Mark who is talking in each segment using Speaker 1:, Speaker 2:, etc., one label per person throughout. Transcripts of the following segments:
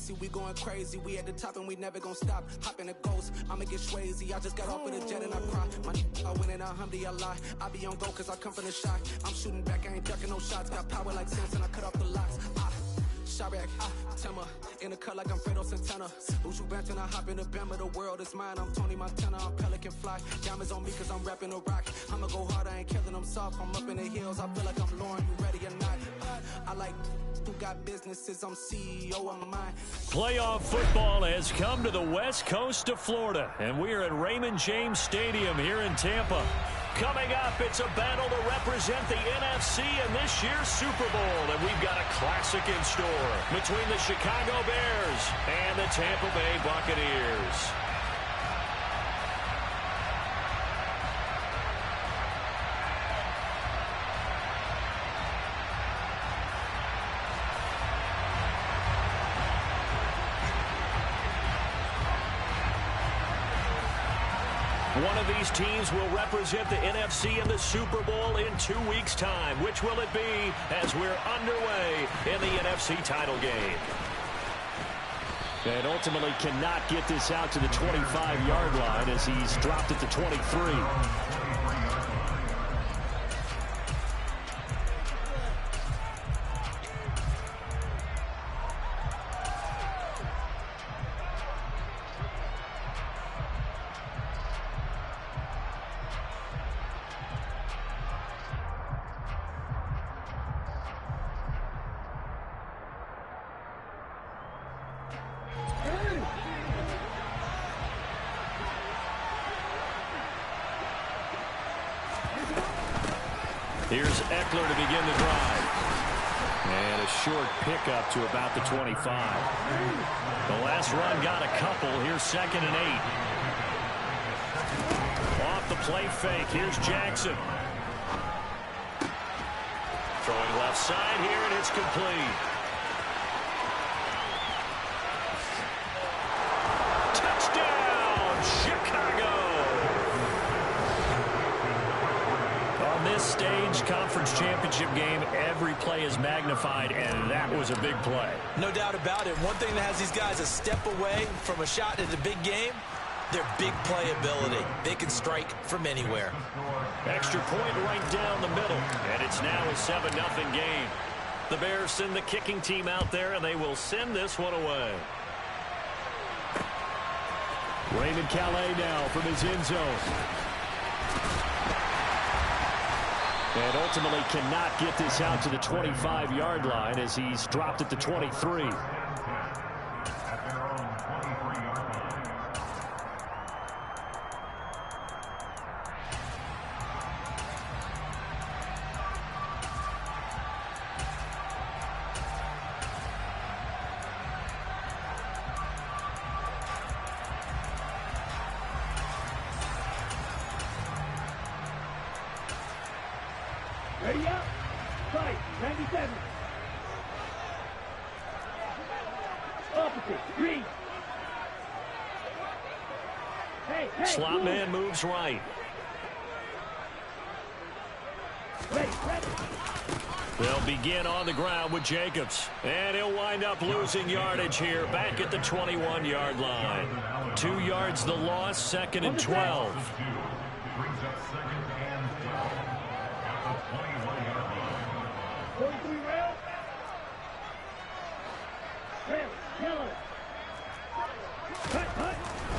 Speaker 1: see we going crazy. We at the top and we never gonna stop. Hop in a ghost, I'ma get swayzy. I just got off of the jet and I cry. My I win in a Humvee, I lie. I be on go cause I come from the shot. I'm shooting back, I ain't ducking no shots. Got power like Samson, I cut off the locks. Chirac, Timmer, in the cut like I'm Fredo Santana. Uju Banton, I hop in the Bama, the world is mine. I'm Tony Montana, I'm Pelican Fly. Diamonds on me cause I'm rapping a rock. I'ma go hard, I ain't killing them soft. I'm up in the hills, I feel like I'm Lauren, you ready or not? I like who got businesses, I'm CEO of mine.
Speaker 2: Playoff football has come to the west coast of Florida, and we are at Raymond James Stadium here in Tampa. Coming up, it's a battle to represent the NFC in this year's Super Bowl, and we've got a classic in store between the Chicago Bears and the Tampa Bay Buccaneers. One of these teams will represent the NFC in the Super Bowl in 2 weeks' time. Which will it be as we're underway in the NFC title game? And ultimately cannot get this out to the 25-yard line as he's dropped at the 23. Here's Eckler to begin the drive. And a short pickup to about the 25. The last run got a couple. Here's 2nd and 8. Off the play fake. Here's Jackson. Throwing left side here, and it's complete. Touchdown, Chicago! On this stage, conference championship game, every play is magnified, and that was a big play.
Speaker 3: No doubt about it. One thing that has these guys a step away from a shot in the big game, their big play ability. They can strike from anywhere.
Speaker 2: Extra point right down the middle, and it's now a 7-0 game. The Bears send the kicking team out there, and they will send this one away. Raymond Calais now from his end zone. And ultimately cannot get this out to the 25-yard line as he's dropped at the 23.
Speaker 4: Ready up. Right, 97. Opposite, green. Hey,
Speaker 2: Slot man moves right.
Speaker 4: Ready.
Speaker 2: They'll begin on the ground with Jacobs. And he'll wind up losing yardage here back at the 21-yard line. 2 yards the loss, 2nd and 12.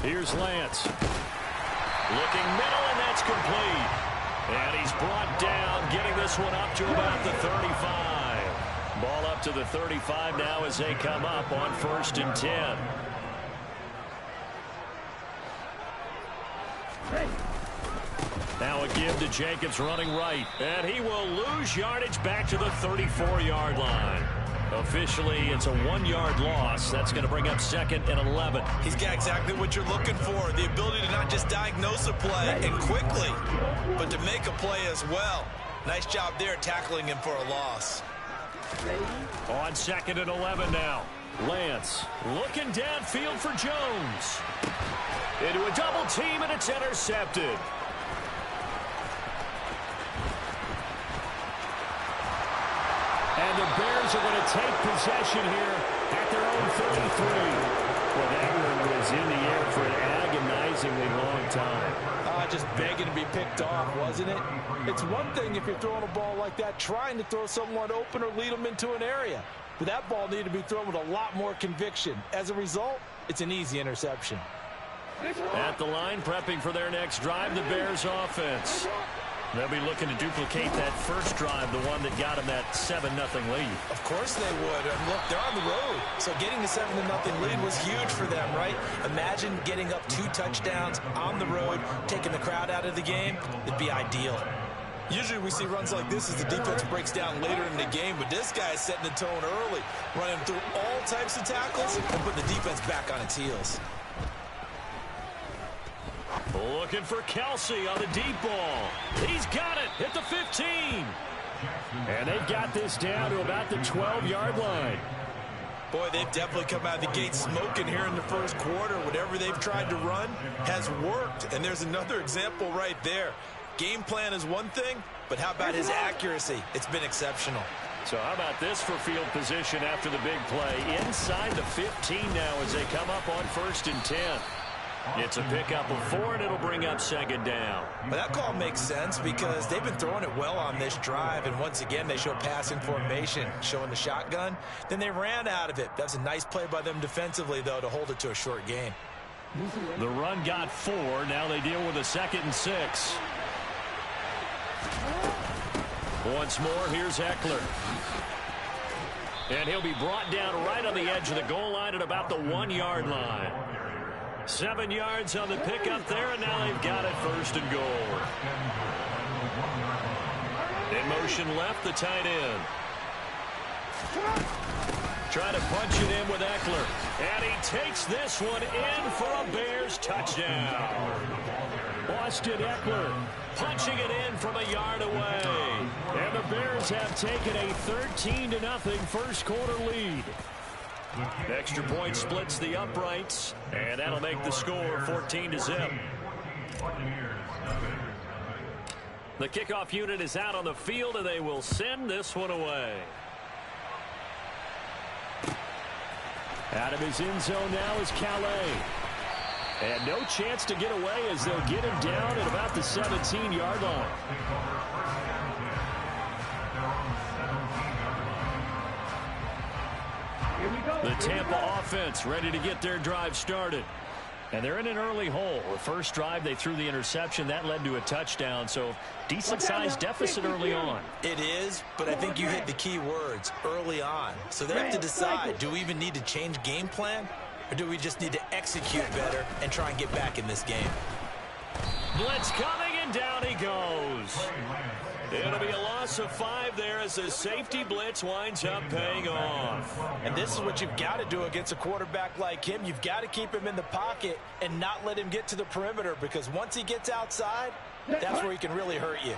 Speaker 2: Here's Lance. Looking middle, and that's complete. And he's brought down, getting this one up to about the 35. Ball up to the 35 now as they come up on 1st and 10. Now a give to Jacobs running right. And he will lose yardage back to the 34-yard line. Officially, it's a 1-yard loss. That's going to bring up 2nd and 11.
Speaker 3: He's got exactly what you're looking for. The ability to not just diagnose a play and quickly, but to make a play as well. Nice job there tackling him for a loss.
Speaker 2: On 2nd and 11 now. Lance looking downfield for Jones. Into a double team, and it's intercepted. And the Bears are going to take possession here at their own Well, that one was in the air for an agonizingly long time.
Speaker 3: Just begging to be picked off, wasn't it? It's one thing if you're throwing a ball like that, trying to throw someone open or lead them into an area. But that ball needed to be thrown with a lot more conviction. As a result, it's an easy interception.
Speaker 2: At the line, prepping for their next drive, the Bears offense. They'll be looking to duplicate that first drive, the one that got them that 7-0 lead.
Speaker 3: Of course they would. And look, they're on the road. So getting the 7-0 lead was huge for them, right? Imagine getting up 2 touchdowns on the road, taking the crowd out of the game. It'd be ideal. Usually we see runs like this as the defense breaks down later in the game, but this guy is setting the tone early, running through all types of tackles and putting the defense back on its heels.
Speaker 2: Looking for Kelsey on the deep ball. He's got it at the 15. And they've got this down to about the 12-yard line.
Speaker 3: Boy, they've definitely come out of the gate smoking here in the first quarter. Whatever they've tried to run has worked. And there's another example right there. Game plan is one thing, but how about his accuracy? It's been exceptional.
Speaker 2: So how about this for field position after the big play? Inside the 15 now as they come up on 1st and 10. It's a pickup of 4, and it'll bring up 2nd down.
Speaker 3: But that call makes sense because they've been throwing it well on this drive, and once again, they show passing formation, showing the shotgun. Then they ran out of it. That's a nice play by them defensively, though, to hold it to a short game.
Speaker 2: The run got 4. Now they deal with a 2nd and 6. Once more, here's Eckler. And he'll be brought down right on the edge of the goal line at about the 1-yard line. 7 yards on the pickup there, and now they've got it 1st and goal. In motion left, the tight end. Trying to punch it in with Eckler. And he takes this one in for a Bears touchdown. Austin Eckler punching it in from a yard away. And the Bears have taken a 13-0 first quarter lead. Extra point splits the uprights, and that'll make the score 14-0. The kickoff unit is out on the field, and they will send this one away. Out of his end zone now is Calais. And no chance to get away as they'll get him down at about the 17-yard line. The Tampa offense ready to get their drive started. And they're in an early hole. The first drive, they threw the interception. That led to a touchdown, so decent-sized deficit early on.
Speaker 3: It is, but I think you hit the key words, early on. So they have to decide, do we even need to change game plan, or do we just need to execute better and try and get back in this game?
Speaker 2: Blitz coming, and down he goes. It'll be a loss of 5 there as the safety blitz winds up paying off.
Speaker 3: And this is what you've got to do against a quarterback like him. You've got to keep him in the pocket and not let him get to the perimeter, because once he gets outside, that's where he can really hurt you.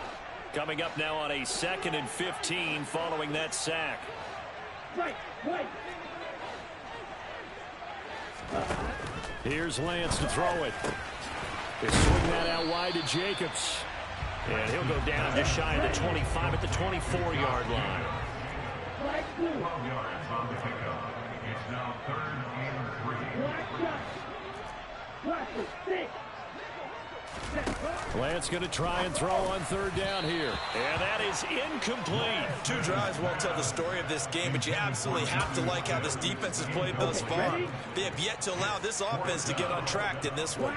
Speaker 2: Coming up now on a 2nd and 15 following that sack. Here's Lance to throw it. They swing that out wide to Jacobs. And he'll go down just shy of the 25 at the 24-yard line.
Speaker 4: 12 yards on the pickup. It's now 3rd and 3.
Speaker 2: Lance going to try and throw on 3rd down here. And that is incomplete.
Speaker 3: 2 drives won't tell the story of this game, but you absolutely have to like how this defense has played thus far. They have yet to allow this offense to get on track in this one.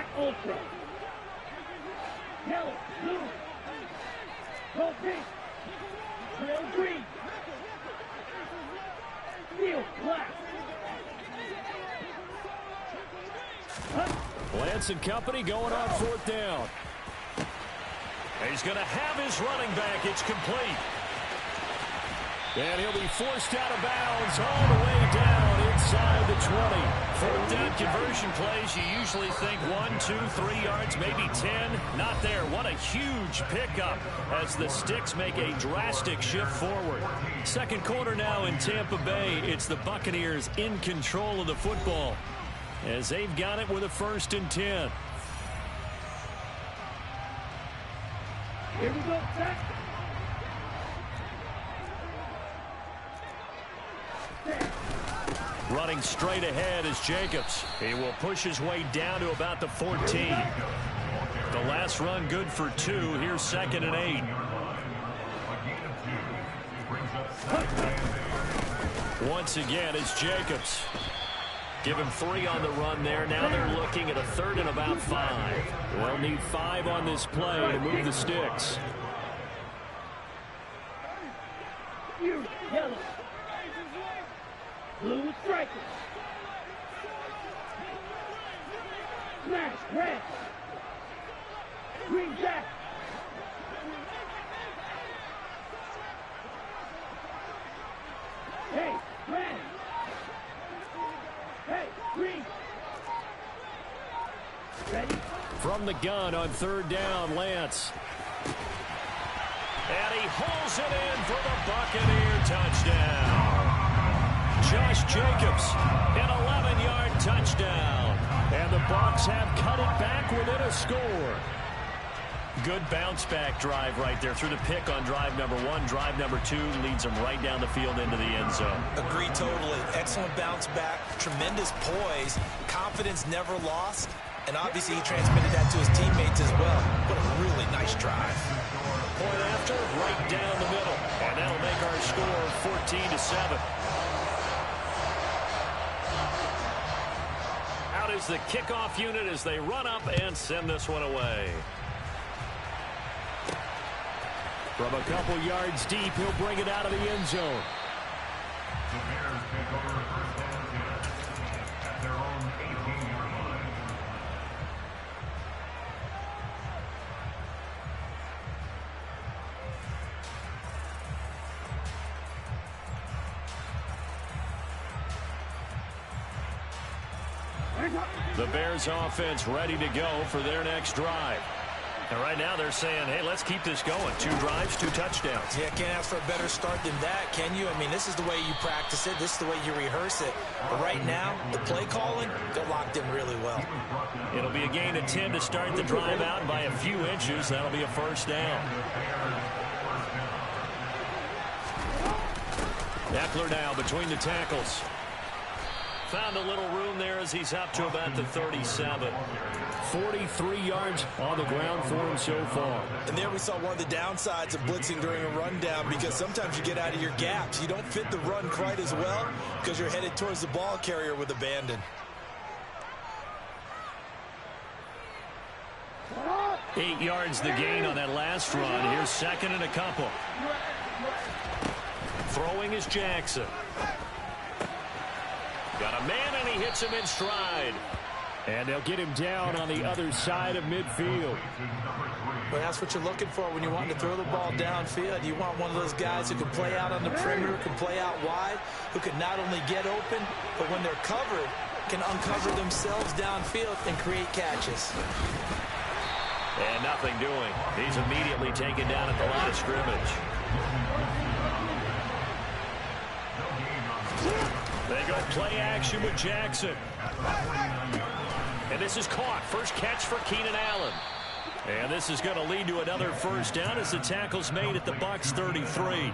Speaker 2: Lance and company going on 4th down. He's going to have his running back. It's complete. And he'll be forced out of bounds all the way down inside the 20. 4th down conversion plays, you usually think 1, 2, 3 yards, maybe 10. Not there. What a huge pickup as the Sticks make a drastic shift forward. 2nd quarter now in Tampa Bay. It's the Buccaneers in control of the football as they've got it with a 1st and 10.
Speaker 4: Here we go, Zach.
Speaker 2: Running straight ahead is Jacobs. He will push his way down to about the 14. The last run good for 2. Here's 2nd and 8. Once again, it's Jacobs. Give him 3 on the run there. Now they're looking at a 3rd and about 5. They'll need 5 on this play to move the sticks.
Speaker 5: Yellow. Blue strikers. Smash, red. Green jack. Hey, red. Hey, green. Ready?
Speaker 2: From the gun on 3rd down, Lance. And he holds it in for the Buccaneer touchdown. Josh Jacobs, an 11-yard touchdown. And the Bucs have cut it back within a score. Good bounce-back drive right there through the pick on drive number 1. Drive number 2 leads them right down the field into the end zone.
Speaker 3: Agree totally. Excellent bounce back, tremendous poise, confidence never lost, and obviously he transmitted that to his teammates as well. What a really nice drive.
Speaker 2: Point after, right down the middle. And that'll make our score 14-7. Out is the kickoff unit as they run up and send this one away. From a couple yards deep, he'll bring it out of the end zone.
Speaker 4: The Bears take over 1st and 10 at their own 18-yard line.
Speaker 2: The Bears offense ready to go for their next drive. And right now they're saying, hey, let's keep this going. 2 drives, 2 touchdowns.
Speaker 3: Yeah, can't ask for a better start than that, can you? I mean, this is the way you practice it. This is the way you rehearse it. But right now, the play calling, they're locked in really well.
Speaker 2: It'll be a gain of 10 to start the drive out by a few inches. That'll be a 1st down. Eckler now between the tackles. Found a little room there as he's up to about the 37. 43 yards on the ground for him so far.
Speaker 3: And there we saw one of the downsides of blitzing during a rundown, because sometimes you get out of your gaps. You don't fit the run quite as well because you're headed towards the ball carrier with abandon.
Speaker 2: 8 yards the gain on that last run. Here's 2nd and a couple. Throwing is Jackson. Got a man, and he hits him in stride. And they'll get him down on the other side of midfield.
Speaker 3: But that's what you're looking for when you're wanting to throw the ball downfield. You want one of those guys who can play out on the perimeter, can play out wide, who can not only get open, but when they're covered, can uncover themselves downfield and create catches.
Speaker 2: And nothing doing. He's immediately taken down at the line of scrimmage. They go play action with Jackson. And this is caught. First catch for Keenan Allen. And this is going to lead to another 1st down as the tackle's made at the Bucs 33.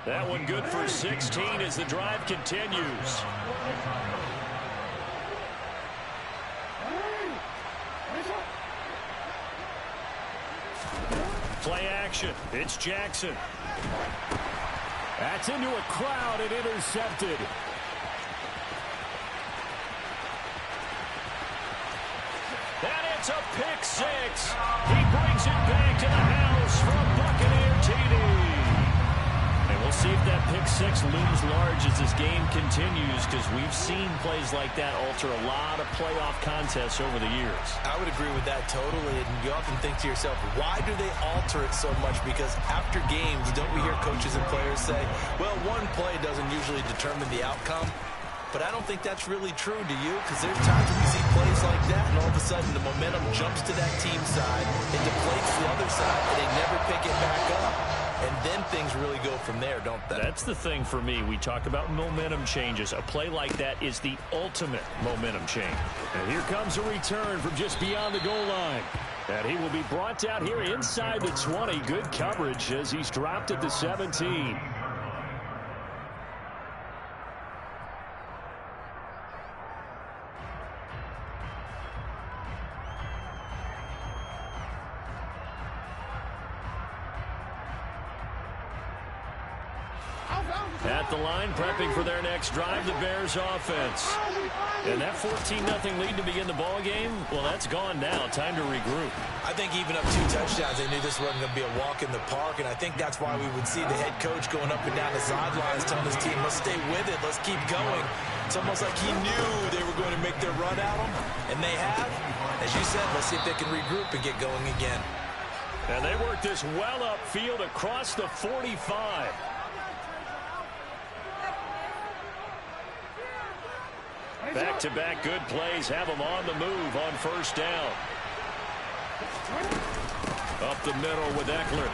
Speaker 2: That one good for 16 as the drive continues. Play action. It's Jackson. That's into a crowd and intercepted. And it's a pick 6. He brings it back to the house from Buccaneer TD. And we'll see if that pick 6 looms large as this game continues, because we've seen plays like that alter a lot of playoff contests over the years.
Speaker 3: I would agree with that totally. And you often think to yourself, why do they alter it so much? Because after games, don't we hear coaches and players say, well, one play doesn't usually determine the outcome? But I don't think that's really true, do you? Because there's times when you see plays like that, and all of a sudden the momentum jumps to that team side, it deflates the other side, and they never pick it back up. And then things really go from there, don't they?
Speaker 2: That's the thing for me. We talk about momentum changes. A play like that is the ultimate momentum change. And here comes a return from just beyond the goal line. And he will be brought down here inside the 20. Good coverage as he's dropped at the 17. At the line, prepping for their next drive, the Bears offense. And that 14-0 lead to begin the ball game, well, that's gone now. Time to regroup.
Speaker 3: I think even up 2 touchdowns, they knew this wasn't going to be a walk in the park, and I think that's why we would see the head coach going up and down the sidelines telling his team, let's stay with it, let's keep going. It's almost like he knew they were going to make their run at him, and they have. As you said, let's see if they can regroup and get going again.
Speaker 2: And they work this well upfield across the 45. Back-to-back good plays have them on the move on first down. Up the middle with Eckler.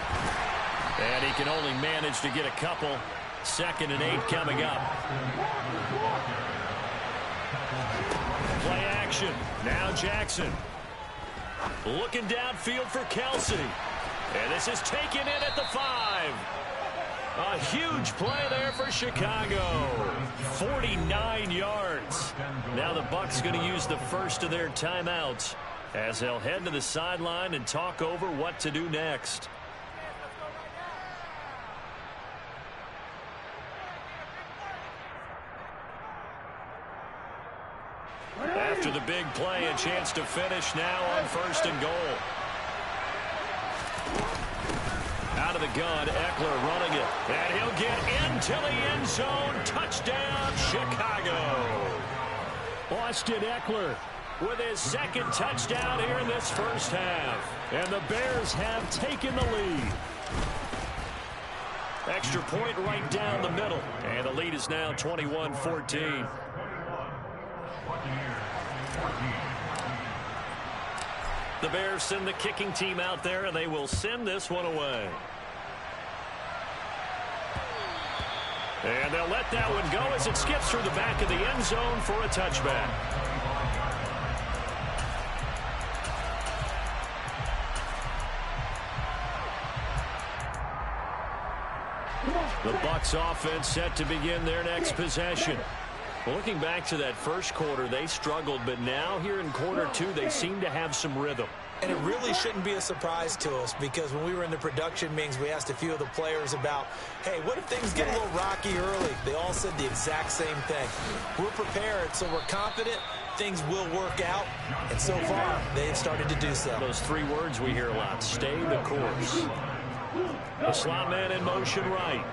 Speaker 2: And he can only manage to get a couple. 2nd and 8 coming up. Play action. Now Jackson. Looking downfield for Kelsey. And this is taken in at the 5. A huge play there for Chicago. 49 yards. Now the Bucs going to use the first of their timeouts as they'll head to the sideline and talk over what to do next. After the big play, a chance to finish now on 1st and goal. Out of the gun, Eckler running it. And he'll get into the end zone. Touchdown, Chicago. Austin Eckler with his 2nd touchdown here in this first half. And the Bears have taken the lead. Extra point right down the middle. And the lead is now 21-14. The Bears send the kicking team out there, and they will send this one away. And they'll let that one go as it skips through the back of the end zone for a touchback. The Bucs offense set to begin their next possession. Well, looking back to that first quarter, they struggled, but now here in quarter 2, they seem to have some rhythm.
Speaker 3: And it really shouldn't be a surprise to us, because when we were in the production meetings, we asked a few of the players about, hey, what if things get a little rocky early? They all said the exact same thing. We're prepared, so we're confident things will work out, and so far, they've started to do so.
Speaker 2: Those 3 words we hear a lot: stay the course. The slot man in motion right.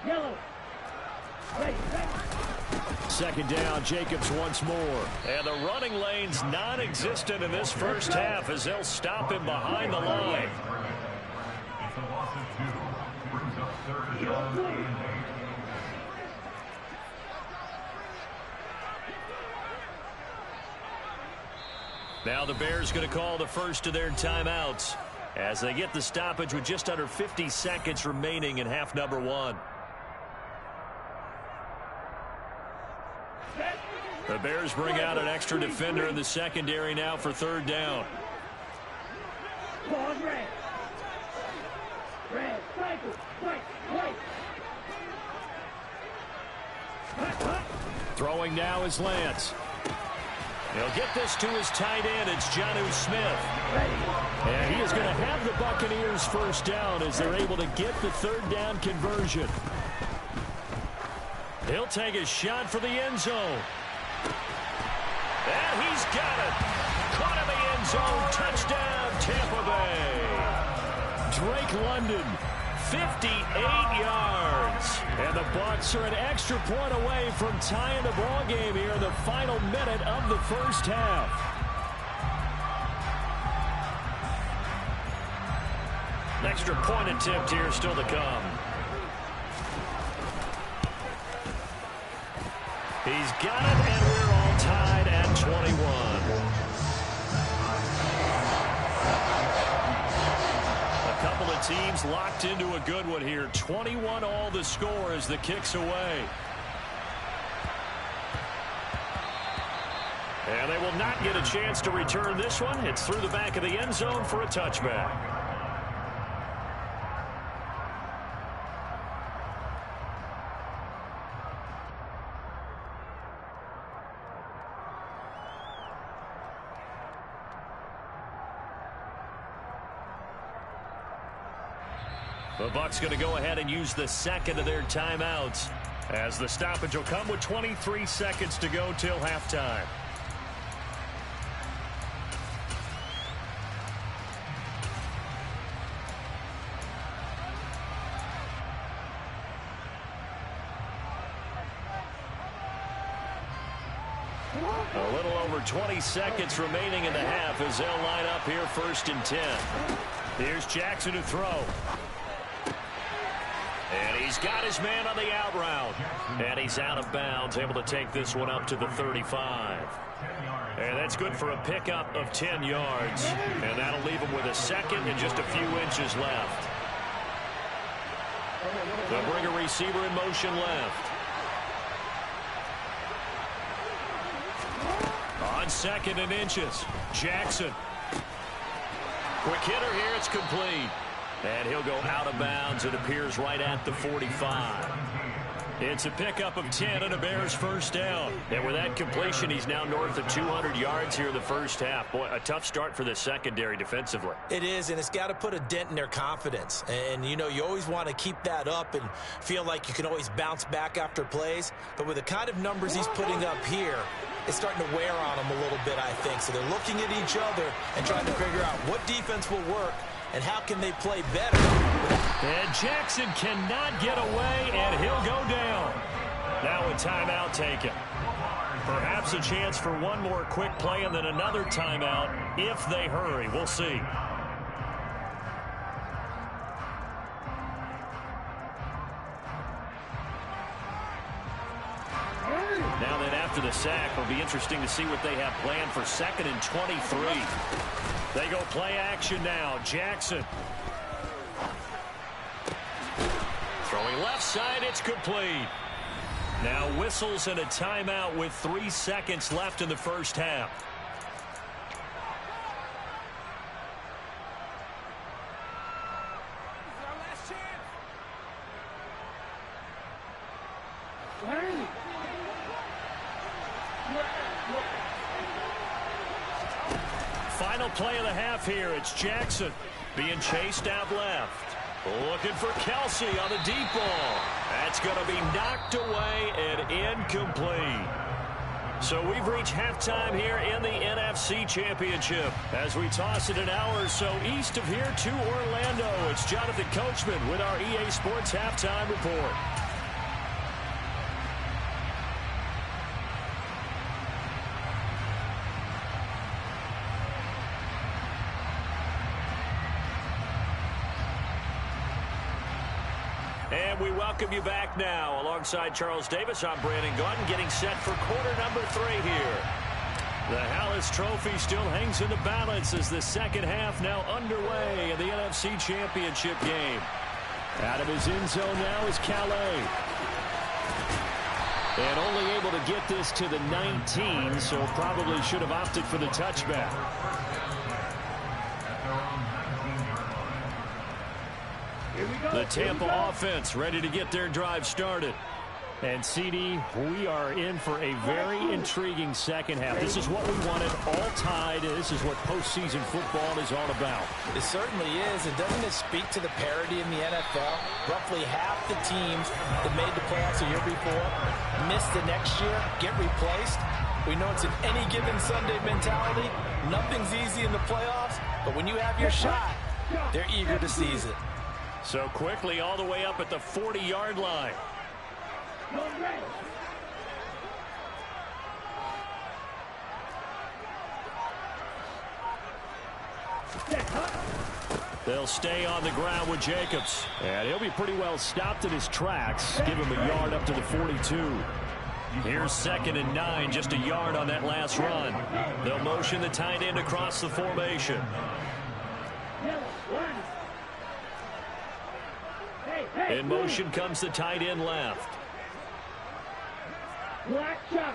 Speaker 5: Yellow. Ready.
Speaker 2: 2nd down, Jacobs once more. And the running lane's non-existent in this first half as they'll stop him behind the line.
Speaker 4: It's a loss of 2. Brings up 3rd down.
Speaker 2: Now the Bears going to call the first of their timeouts as they get the stoppage with just under 50 seconds remaining in half number 1. The Bears bring out an extra defender in the secondary now for 3rd down.
Speaker 5: Ball red. Red. Cycle. White.
Speaker 2: Throwing now is Lance. He'll get this to his tight end. It's Jonnu Smith. And he is going to have the Buccaneers first down as they're able to get the 3rd down conversion. He'll take a shot for the end zone. And he's got it. Caught in the end zone. Touchdown, Tampa Bay. Drake London, 58 yards. And the Bucs are an extra point away from tying the ball game here in the final minute of the first half. An extra point attempt here still to come. He's got it, and we're all tied at 21. A couple of teams locked into a good one here. 21 all the score as the kick's away. And they will not get a chance to return this one. It's through the back of the end zone for a touchback. The Bucs going to go ahead and use the second of their timeouts, as the stoppage will come with 23 seconds to go till halftime. A little over 20 seconds remaining in the half as they'll line up here 1st and 10. Here's Jackson to throw. And he's got his man on the out route. And he's out of bounds, able to take this one up to the 35. And that's good for a pickup of 10 yards. And that'll leave him with a second and just a few inches left. They'll bring a receiver in motion left. On 2nd and inches, Jackson. Quick hitter here, it's complete. And he'll go out of bounds, it appears, right at the 45. It's a pickup of 10 and a Bears first down. And with that completion, he's now north of 200 yards here in the first half. Boy, a tough start for the secondary defensively.
Speaker 3: It is, and it's got to put a dent in their confidence. And, you know, you always want to keep that up and feel like you can always bounce back after plays. But with the kind of numbers he's putting up here, it's starting to wear on them a little bit, I think. So they're looking at each other and trying to figure out what defense will work and how can they play better.
Speaker 2: And Jackson cannot get away, and he'll go down. Now a timeout taken. Perhaps a chance for one more quick play and then another timeout if they hurry. We'll see. Now then, after the sack, it'll be interesting to see what they have planned for 2nd and 23. They go play action now. Jackson. Throwing left side, it's complete. Now whistles and a timeout with 3 seconds left in the first half. Final play of the half here. It's Jackson being chased out left. Looking for Kelsey on the deep ball. That's going to be knocked away and incomplete. So we've reached halftime here in the NFC Championship. As we toss it an hour or so east of here to Orlando, it's Jonathan Coachman with our EA Sports Halftime Report. And we welcome you back now. Alongside Charles Davis, I'm Brandon Gunn, getting set for quarter number 3 here. The Hallis Trophy still hangs in the balance as the second half now underway in the NFC Championship game. Out of his end zone now is Calais. And only able to get this to the 19, so probably should have opted for the touchback. The Tampa offense ready to get their drive started. And, CD, we are in for a very intriguing second half. This is what we wanted, all tied. This is what postseason football is all about.
Speaker 3: It certainly is. And doesn't it speak to the parity in the NFL? Roughly half the teams that made the playoffs a year before miss the next year, get replaced. We know it's an any given Sunday mentality. Nothing's easy in the playoffs, but when you have your shot, they're eager to seize it.
Speaker 2: So quickly all the way up at the 40-yard line. They'll stay on the ground with Jacobs. And he'll be pretty well stopped in his tracks. Give him a yard up to the 42. Here's 2nd and 9, just a yard on that last run. They'll motion the tight end across the formation. In motion comes the tight end left.
Speaker 5: Black shot.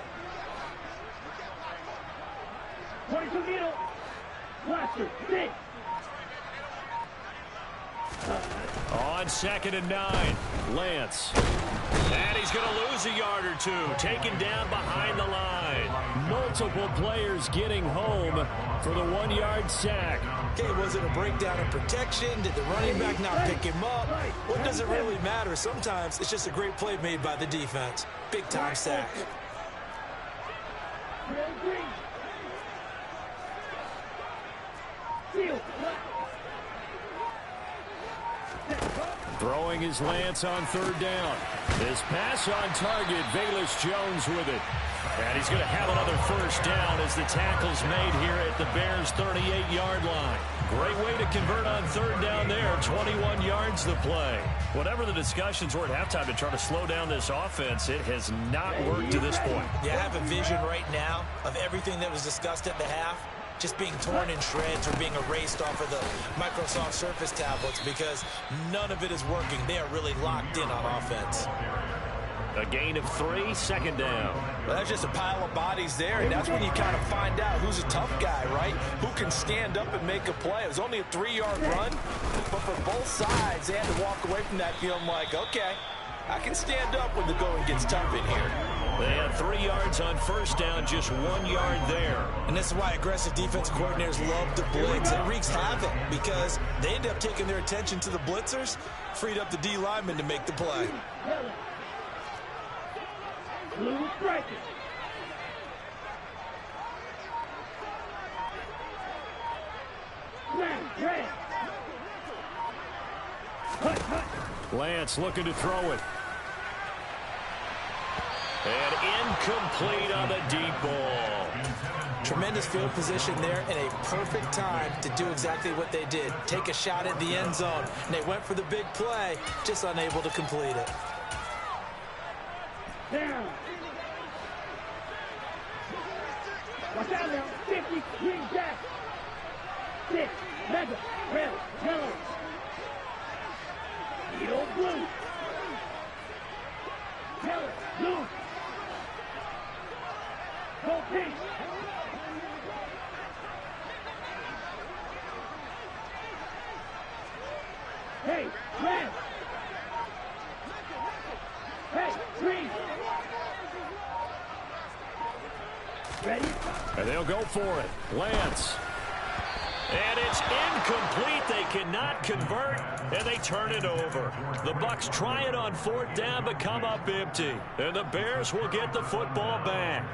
Speaker 5: 22 middle. Blaster. Six.
Speaker 2: On 2nd and 9, Lance. And he's going to lose a yard or two, taken down behind the line. Multiple players getting home for the 1-yard sack.
Speaker 3: Okay, was it a breakdown in protection? Did the running back not pick him up? What does it really matter? Sometimes it's just a great play made by the defense. Big-time sack.
Speaker 2: Throwing his Lance on 3rd down. His pass on target, Velus Jones with it. And he's going to have another 1st down as the tackle's made here at the Bears' 38-yard line. Great way to convert on 3rd down there. 21 yards the play. Whatever the discussions were at halftime to try to slow down this offense, it has not worked to this point.
Speaker 3: Yeah, I have a vision right now of everything that was discussed at the half just being torn in shreds or being erased off of the Microsoft Surface tablets because none of it is working. They are really locked in on offense.
Speaker 2: A gain of 3, 2nd down.
Speaker 3: Well, that's just a pile of bodies there, and that's when you kind of find out who's a tough guy, right? Who can stand up and make a play. It was only a 3-yard run, but for both sides, they had to walk away from that feeling like, okay, I can stand up when the going gets tough in here.
Speaker 2: They had 3 yards on 1st down, just 1 yard there.
Speaker 3: And this is why aggressive defense coordinators love to blitz. It wreaks havoc because they end up taking their attention to the blitzers, freed up the D lineman to make the play.
Speaker 5: Blue striker. Red.
Speaker 2: Lance looking to throw it. And incomplete on the deep ball.
Speaker 3: Tremendous field position there and a perfect time to do exactly what they did. Take a shot at the end zone. And they went for the big play, just unable to complete it.
Speaker 5: Down. Watch out now. 50, green jack. 6, mega, red, yellow. Yellow, blue. Yellow, blue. Go pink. Hey, red. Hey, green. Ready?
Speaker 2: And they'll go for it. Lance. And it's incomplete. They cannot convert, and they turn it over. The Bucs try it on 4th down, but come up empty. And the Bears will get the football back.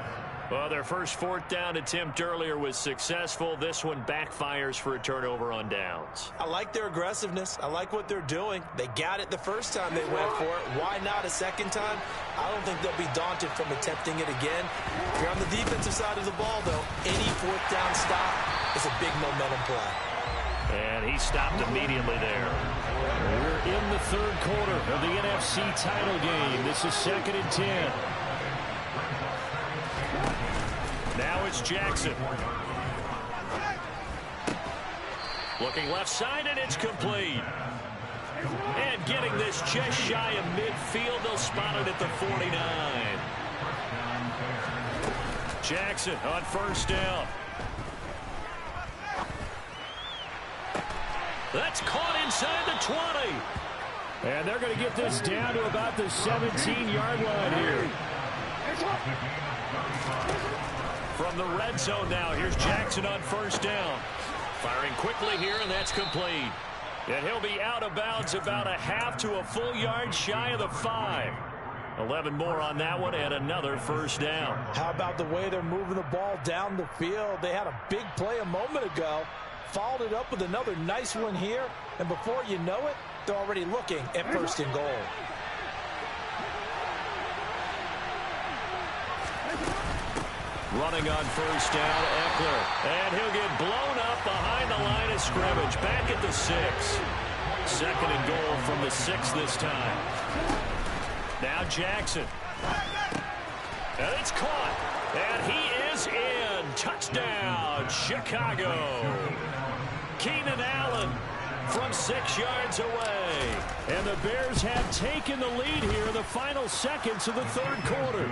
Speaker 2: Well, their first 4th down attempt earlier was successful. This one backfires for a turnover on downs.
Speaker 3: I like their aggressiveness. I like what they're doing. They got it the first time they went for it. Why not a second time? I don't think they'll be daunted from attempting it again. If you're on the defensive side of the ball, though, any 4th down stop is a big momentum play.
Speaker 2: And he stopped immediately there. We're in the 3rd quarter of the NFC title game. This is 2nd and 10. Now it's Jackson. Looking left side, and it's complete. And getting this just shy of midfield, they'll spot it at the 49. Jackson on 1st down. That's caught inside the 20. And they're going to get this down to about the 17-yard line here. From the red zone now, here's Jackson on 1st down. Firing quickly here, and that's complete. And he'll be out of bounds about a half to a full yard shy of the 5. 11 more on that one, and another 1st down.
Speaker 3: How about the way they're moving the ball down the field? They had a big play a moment ago, followed it up with another nice one here, and before you know it, they're already looking at 1st and goal.
Speaker 2: Running on 1st down, Eckler. And he'll get blown up behind the line of scrimmage. Back at the 6. 2nd and goal from the 6 this time. Now Jackson. And it's caught. And he is in. Touchdown, Chicago. Keenan Allen from 6 yards away. And the Bears have taken the lead here in the final seconds of the 3rd quarter.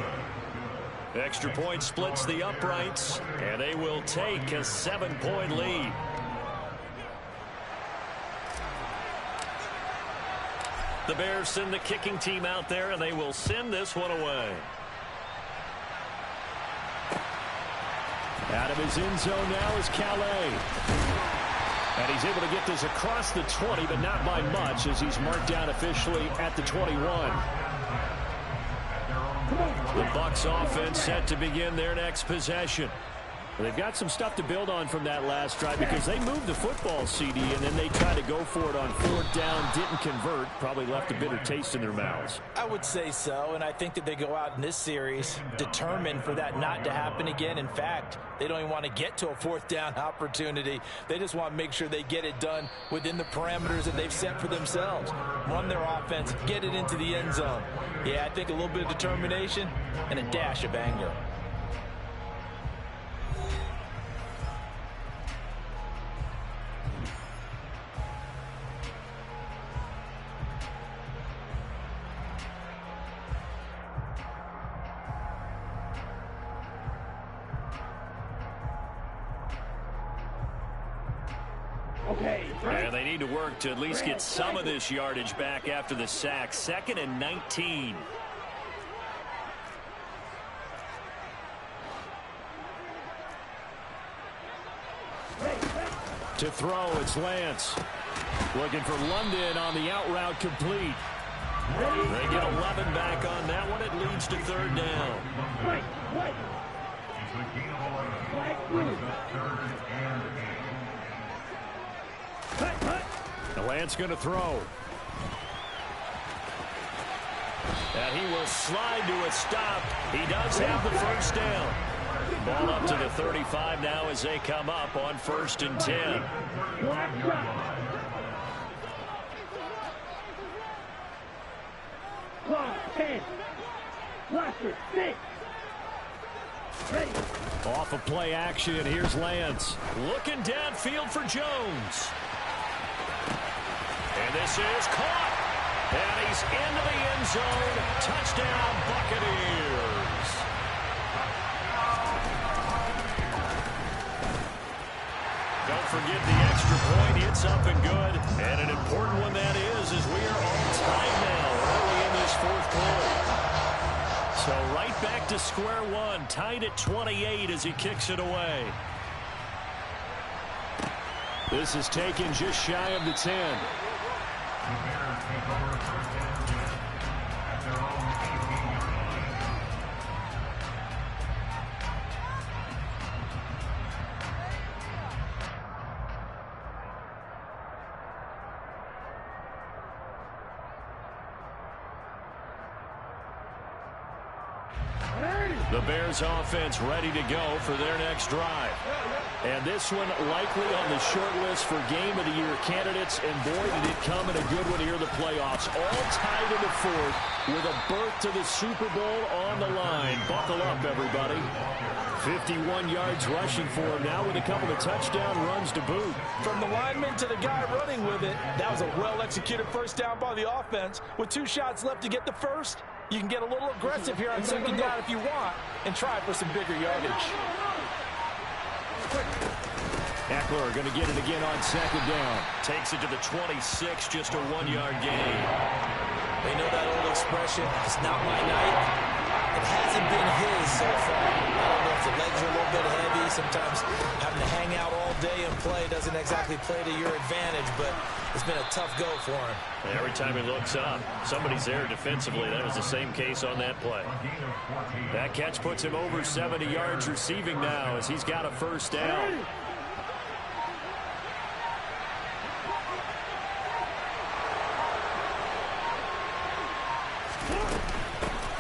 Speaker 2: Extra point splits the uprights, and they will take a 7-point lead. The Bears send the kicking team out there, and they will send this one away. Out of his end zone now is Calais. And he's able to get this across the 20, but not by much, as he's marked down officially at the 21. The Bucs offense set to begin their next possession. They've got some stuff to build on from that last drive because they moved the football, CD, and then they tried to go for it on 4th down, didn't convert, probably left a bitter taste in their mouths.
Speaker 3: I would say so, and I think that they go out in this series determined for that not to happen again. In fact, they don't even want to get to a 4th down opportunity. They just want to make sure they get it done within the parameters that they've set for themselves. Run their offense, get it into the end zone. Yeah, I think a little bit of determination and a dash of anger.
Speaker 2: And they need to work to at least get some of this yardage back after the sack. 2nd and 19. To throw, it's Lance. Looking for London on the out route, complete. They get 11 back on that one. It leads to 3rd down. Lance going to throw. And he will slide to a stop. He does have the 1st down. Ball up to the 35 now as they come up on 1st and 10. Off of play action, here's Lance. Looking downfield for Jones. And this is caught. And he's into the end zone. Touchdown, Buccaneers. Don't forget the extra point. It's up and good. And an important one that is as we are all tied now early in this 4th quarter. So right back to square one. Tied at 28 as he kicks it away. This is taken just shy of the 10.
Speaker 4: The Bears take over 1st and 10 at their own 18-yard line.
Speaker 2: The Bears offense ready to go for their next drive. And this one likely on the short list for Game of the Year candidates. And boy, did it come in a good one here in the playoffs. All tied in the 4th with a berth to the Super Bowl on the line. Buckle up, everybody. 51 yards rushing for him now with a couple of touchdown runs to boot.
Speaker 3: From the lineman to the guy running with it, that was a well-executed 1st down by the offense. With 2 shots left to get the 1st, you can get a little aggressive here on 2nd down if you want and try for some bigger yardage.
Speaker 2: Eckler going to get it again on 2nd down. Takes it to the 26, just a 1-yard gain.
Speaker 3: They know that old expression, it's not my night. It hasn't been his so far. I don't know if the legs are a little bit heavy. Sometimes having to hang out all day and play doesn't exactly play to your advantage, but it's been a tough go for him.
Speaker 2: Every time he looks up, somebody's there defensively. That was the same case on that play. That catch puts him over 70 yards receiving now as he's got a 1st down.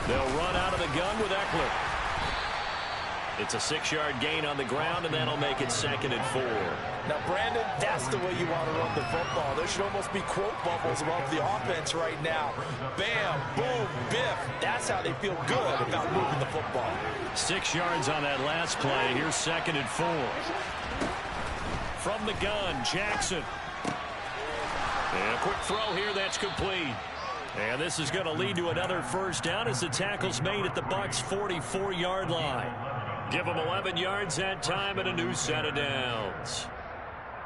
Speaker 2: They'll run out of the gun with Eckler. It's a 6-yard gain on the ground, and that'll make it 2nd and 4.
Speaker 3: Now, Brandon, that's the way you want to run the football. There should almost be quote bubbles above the offense right now. Bam, boom, biff. That's how they feel good about moving the football.
Speaker 2: 6 yards on that last play. Here's 2nd and 4. From the gun, Jackson. And a quick throw here that's complete. And this is going to lead to another 1st down as the tackle's made at the Bucs' 44-yard line. Give them 11 yards that time and a new set of downs.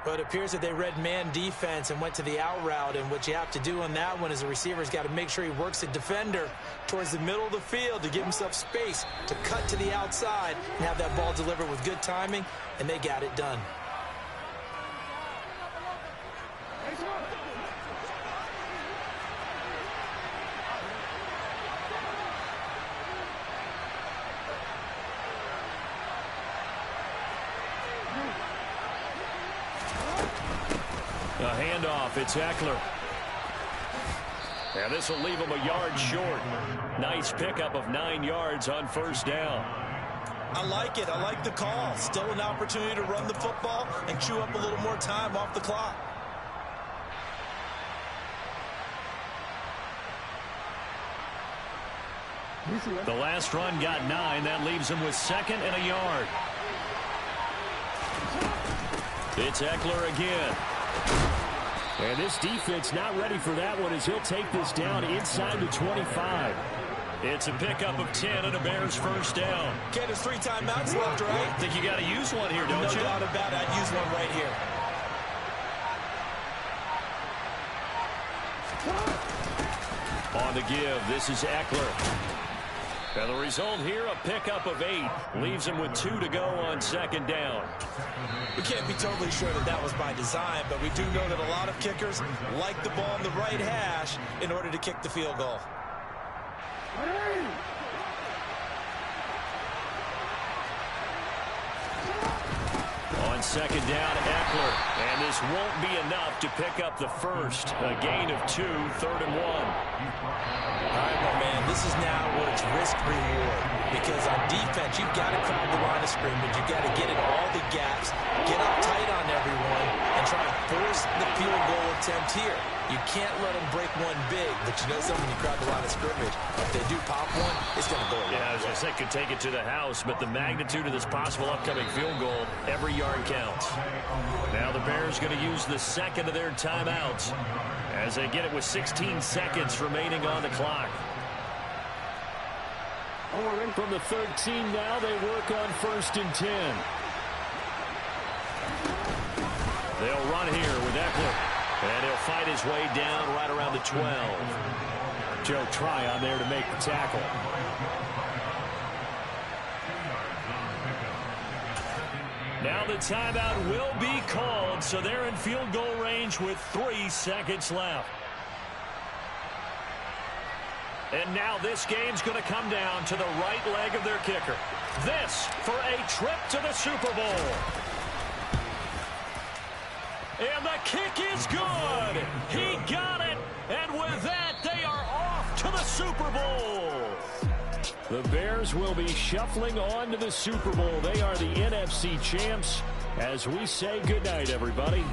Speaker 3: Well, it appears that they read man defense and went to the out route, and what you have to do on that one is the receiver's got to make sure he works the defender towards the middle of the field to give himself space to cut to the outside and have that ball delivered with good timing, and they got it done.
Speaker 2: A handoff, it's Eckler. And this will leave him a yard short. Nice pickup of 9 yards on first down.
Speaker 3: I like it. I like the call. Still an opportunity to run the football and chew up a little more time off the clock.
Speaker 2: The last run got 9. That leaves him with 2nd and a yard. It's Eckler again. And this defense not ready for that one as he'll take this down inside the 25. It's a pickup of 10 and a Bears first down.
Speaker 3: Okay, there's 3 timeouts left, right?
Speaker 2: Think you got to use one here, don't you?
Speaker 3: No doubt about it. I'd use one right here.
Speaker 2: On the give, this is Eckler. And the result here, a pickup of 8. Leaves him with 2 to go on 2nd down.
Speaker 3: We can't be totally sure that that was by design, but we do know that a lot of kickers like the ball on the right hash in order to kick the field goal.
Speaker 2: On 2nd down, Eckler. And this won't be enough to pick up the first. A gain of 2, 3rd and 1.
Speaker 3: All right, my man, this is now where it's risk-reward. Because on defense, you've got to crowd the line of scrimmage. You've got to get in all the gaps, get up tight on everyone, and try to force the field goal attempt here. You can't let them break one big, but you know something, when you crowd the line of scrimmage, if they do pop one, it's going to go away.
Speaker 2: Yeah, as I said, could take it to the house, but the magnitude of this possible upcoming field goal, every yard counts. Now the Bears going to use the 2nd of their timeouts as they get it with 16 seconds remaining on the clock. From the 13 now, they work on 1st and 10. They'll run here with Eckler. And he'll fight his way down right around the 12. Joe Tryon there to make the tackle. Now the timeout will be called, so they're in field goal range with 3 seconds left. And now this game's going to come down to the right leg of their kicker. This for a trip to the Super Bowl. And the kick is good. He got it. And with that, they are off to the Super Bowl. The Bears will be shuffling on to the Super Bowl. They are the NFC champs. As we say goodnight, everybody.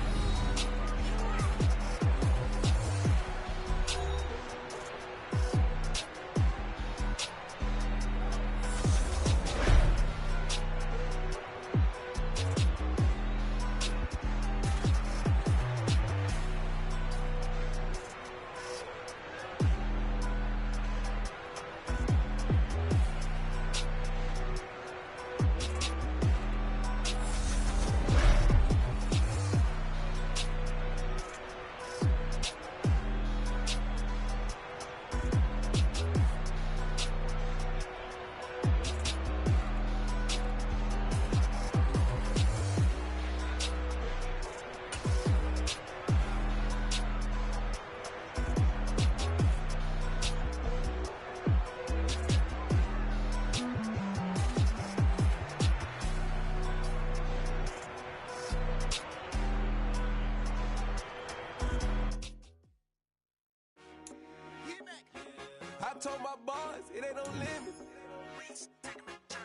Speaker 6: I told my boys, it ain't no limits.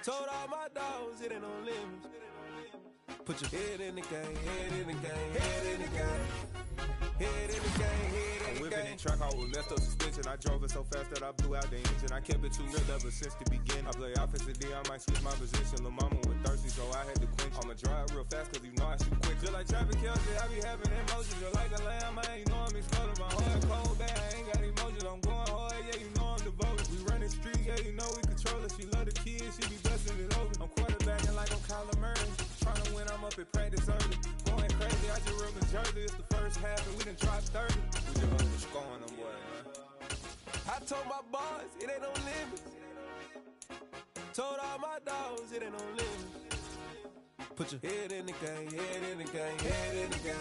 Speaker 6: Told all my dogs, it ain't no limits. Put your head in the game, head in the game, head in the game. Head in the game, head in the game.
Speaker 7: Whipping and track out with messed up suspension. I drove it so fast that I blew out the engine. I kept it too real ever since the beginning. I play offensive D, I might switch my position. Lil' mama was thirsty, so I had to quench. I'ma drive real fast, cause you know I shoot quick. Just like traffic Kelsey, I be having emotions. Just like a lamb, I ain't know I'm exploding. My heart cold, bad, I ain't got emotions. I'm going hard, yeah, you know I'm devoted. We run the street, yeah, you know we control it. She love the kids, she be busting it over. I'm quarterbacking like I'm Kyler Murray. Trying to win, I'm up at practice early. Going crazy, I just Jersey, it's the first half, and we done dropped 30. We just underscoring them, boy, man. I told my boys, it ain't no limits. Told all my dogs, it ain't no limits. Put your head in the game, head in the game, head in the game.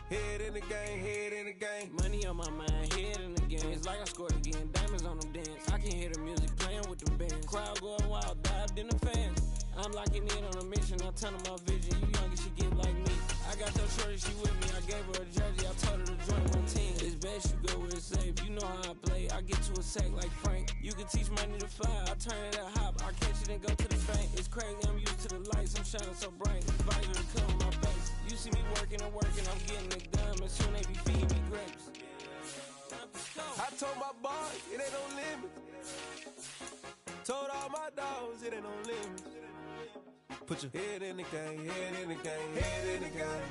Speaker 7: Head in the game, head in the game.
Speaker 8: Money on my mind, head in the game. It's like I scored again, diamonds on them dance. I can hear the music playing with the bands. Crowd going wild, dived in the fans. I'm locking in on a mission, I turn on my vision. You young, she get like me. I got your shorty, she with me. I gave her a jersey, I told her to join my team. It's best you go where it's safe. You know how I play, I get to a sack like Frank. You can teach money to fly, I turn it at hop. I catch it and go to the bank. It's crazy, I'm used to the lights, I'm shining so bright. It's visor to cover my face. You see me working and working, I'm getting it done. And soon they be feeding me grapes.
Speaker 7: I told my boys, it ain't no limits. Told all my dogs, it ain't no limits. Put your head in the game, head in the game, head in the game.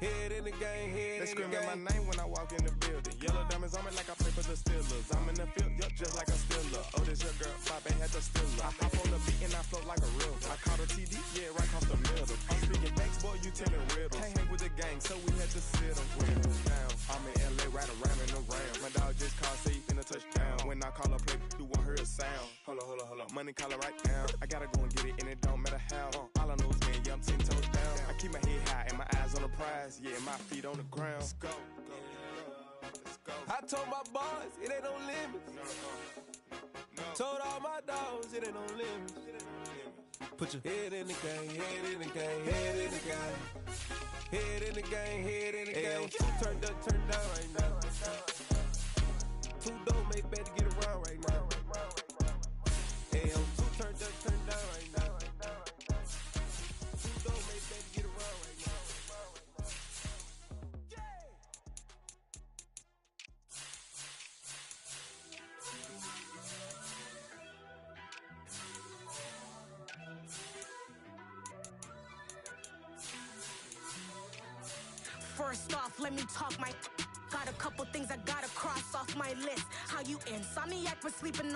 Speaker 7: Head in the game, head in the game. They screaming my name when I walk in the building. Yellow diamonds on me like I play for the Steelers. I'm in the field, yup, just like a Steeler. Oh, this your girl, Bobby had the Steeler. I hop on the beat and I float like a real. I caught a TD, yeah, right off the middle. I'm speaking thanks, boy, you telling riddles. Can't hang with the gang, so we had to sit them down. I'm in LA, right around in the round. My dog just called, say he finna touch down. When I call a play, you won't hear a sound. Hold on. Money caller right now. I gotta go and get it, and it don't matter how. All I know is, man, yeah, I'm 10 toes down. I keep my head high and my eyes on the prize. Yeah, my feet on the ground. Let's go. I told my boys, it ain't no limits. Told all my dogs, it ain't no limits. Put your head in the game, head in the game, head in the game. Head in the game, head in the game. Turned up, turned down right now. Two dope make bad to get around right now. Hey, I'm two turned up, turned down right now. Two dope make bad to get around right now.
Speaker 9: First off, let me talk my. Got a couple things I gotta cross off my list. How you insomniac for sleeping on